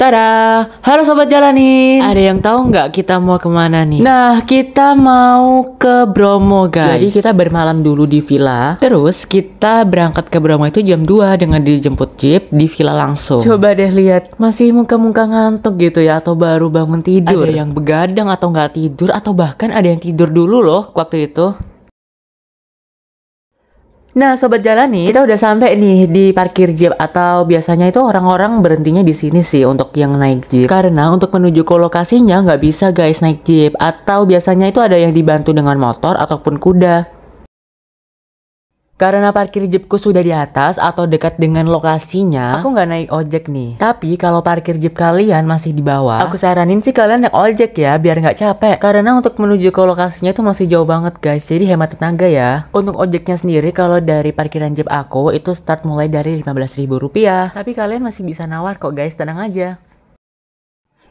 Tada! Halo Sobat Jalanin. Ada yang tahu nggak kita mau kemana nih? Nah, kita mau ke Bromo guys. Jadi kita bermalam dulu di villa. Terus kita berangkat ke Bromo itu jam 2 dengan dijemput jeep di villa langsung. Coba deh lihat, masih muka-muka ngantuk gitu ya, atau baru bangun tidur. Ada yang begadang atau nggak tidur, atau bahkan ada yang tidur dulu loh waktu itu. Nah, Sobat Jalanin, kita udah sampai nih di parkir jeep, atau biasanya itu orang-orang berhentinya di sini sih untuk yang naik jeep. Karena untuk menuju ke lokasinya nggak bisa guys naik jeep, atau biasanya itu ada yang dibantu dengan motor ataupun kuda. Karena parkir jeepku sudah di atas atau dekat dengan lokasinya, aku nggak naik ojek nih. Tapi kalau parkir jeep kalian masih di bawah, aku saranin sih kalian naik ojek ya, biar nggak capek. Karena untuk menuju ke lokasinya itu masih jauh banget guys, jadi hemat tenaga ya. Untuk ojeknya sendiri, kalau dari parkiran jeep aku itu start mulai dari Rp15.000. Tapi kalian masih bisa nawar kok guys, tenang aja.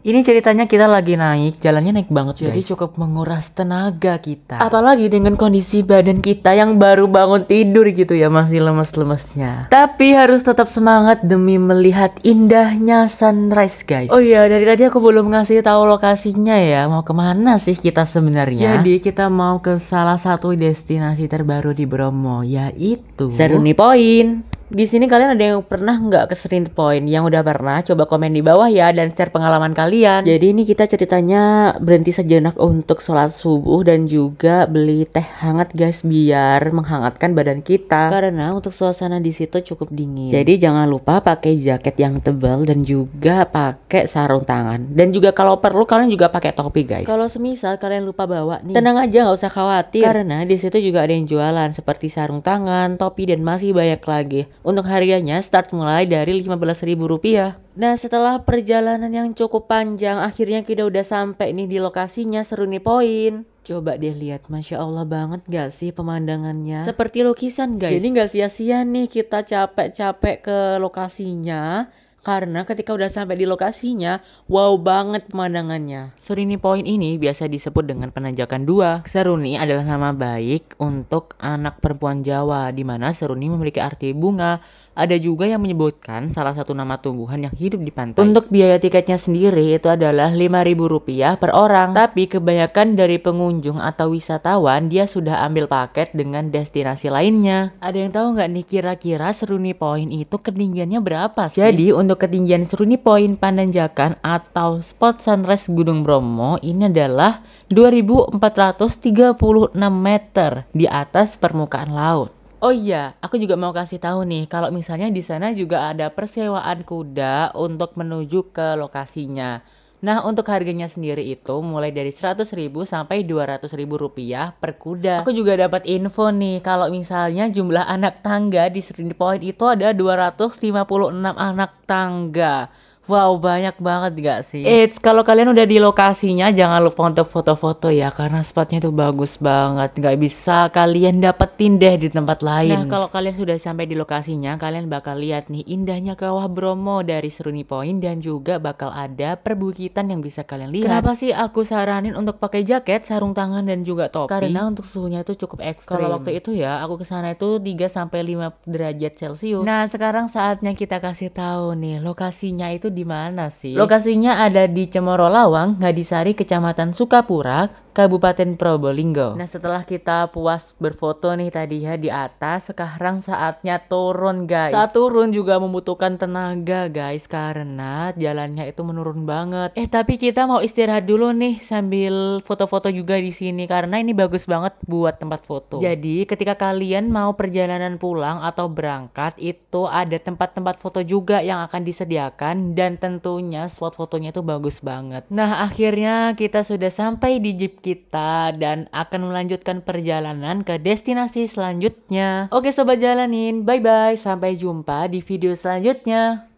Ini ceritanya kita lagi naik, jalannya naik banget jadi cukup menguras tenaga kita. Apalagi dengan kondisi badan kita yang baru bangun tidur gitu ya, masih lemes-lemesnya. Tapi harus tetap semangat demi melihat indahnya sunrise guys. Oh iya, dari tadi aku belum ngasih tahu lokasinya ya, mau kemana sih kita sebenarnya. Jadi kita mau ke salah satu destinasi terbaru di Bromo, yaitu Seruni Point. Di sini kalian ada yang pernah nggak ke Seruni Point? Yang udah pernah, coba komen di bawah ya dan share pengalaman kalian. Jadi ini kita ceritanya berhenti sejenak untuk sholat subuh dan juga beli teh hangat guys, biar menghangatkan badan kita. Karena untuk suasana di situ cukup dingin. Jadi jangan lupa pakai jaket yang tebal dan juga pakai sarung tangan. Dan juga kalau perlu kalian juga pakai topi guys. Kalau semisal kalian lupa bawa nih, tenang aja, nggak usah khawatir. Karena di situ juga ada yang jualan seperti sarung tangan, topi dan masih banyak lagi. Untuk harganya start mulai dari Rp15.000. Nah, setelah perjalanan yang cukup panjang, akhirnya kita udah sampai nih di lokasinya, Seruni Point. Coba deh lihat, Masya Allah banget gak sih pemandangannya? Seperti lukisan guys. Jadi gak sia-sia nih kita capek-capek ke lokasinya. Karena ketika udah sampai di lokasinya, wow banget pemandangannya. Seruni Point ini biasa disebut dengan penanjakan 2. Seruni adalah nama baik untuk anak perempuan Jawa, di mana seruni memiliki arti bunga. Ada juga yang menyebutkan salah satu nama tumbuhan yang hidup di pantai. Untuk biaya tiketnya sendiri itu adalah Rp5.000 per orang. Tapi kebanyakan dari pengunjung atau wisatawan dia sudah ambil paket dengan destinasi lainnya. Ada yang tahu nggak nih kira-kira Seruni Point itu ketinggiannya berapa sih? Jadi untuk ketinggian Seruni Point Pananjakan atau spot sunrise Gunung Bromo ini adalah 2.436 meter di atas permukaan laut. Oh iya, aku juga mau kasih tahu nih, kalau misalnya di sana juga ada persewaan kuda untuk menuju ke lokasinya. Nah, untuk harganya sendiri itu mulai dari Rp100.000 sampai Rp200.000 per kuda. Aku juga dapat info nih, kalau misalnya jumlah anak tangga di Seruni Point itu ada 256 anak tangga. Wow, banyak banget gak sih? Kalau kalian udah di lokasinya jangan lupa untuk foto-foto ya, karena spotnya tuh bagus banget. Gak bisa kalian dapetin deh di tempat lain. Nah, kalau kalian sudah sampai di lokasinya, kalian bakal lihat nih indahnya kawah Bromo dari Seruni Point, dan juga bakal ada perbukitan yang bisa kalian lihat. Kenapa sih aku saranin untuk pakai jaket, sarung tangan dan juga topi? Karena untuk suhunya itu cukup ekstrim. Kalau waktu itu ya, aku kesana itu 3-5 derajat Celcius. Nah, sekarang saatnya kita kasih tahu nih lokasinya itu di mana sih? Lokasinya ada di Cemoro Lawang, Ngadisari, Kecamatan Sukapura, Kabupaten Probolinggo. Nah, setelah kita puas berfoto nih tadi ya di atas, sekarang saatnya turun guys. Saat turun juga membutuhkan tenaga guys, karena jalannya itu menurun banget. Tapi kita mau istirahat dulu nih sambil foto-foto juga di sini, karena ini bagus banget buat tempat foto. Jadi ketika kalian mau perjalanan pulang atau berangkat, itu ada tempat-tempat foto juga yang akan disediakan, dan tentunya spot fotonya itu bagus banget. Nah, akhirnya kita sudah sampai di jeep kita dan akan melanjutkan perjalanan ke destinasi selanjutnya. Oke Sobat Jalanin, bye bye, sampai jumpa di video selanjutnya.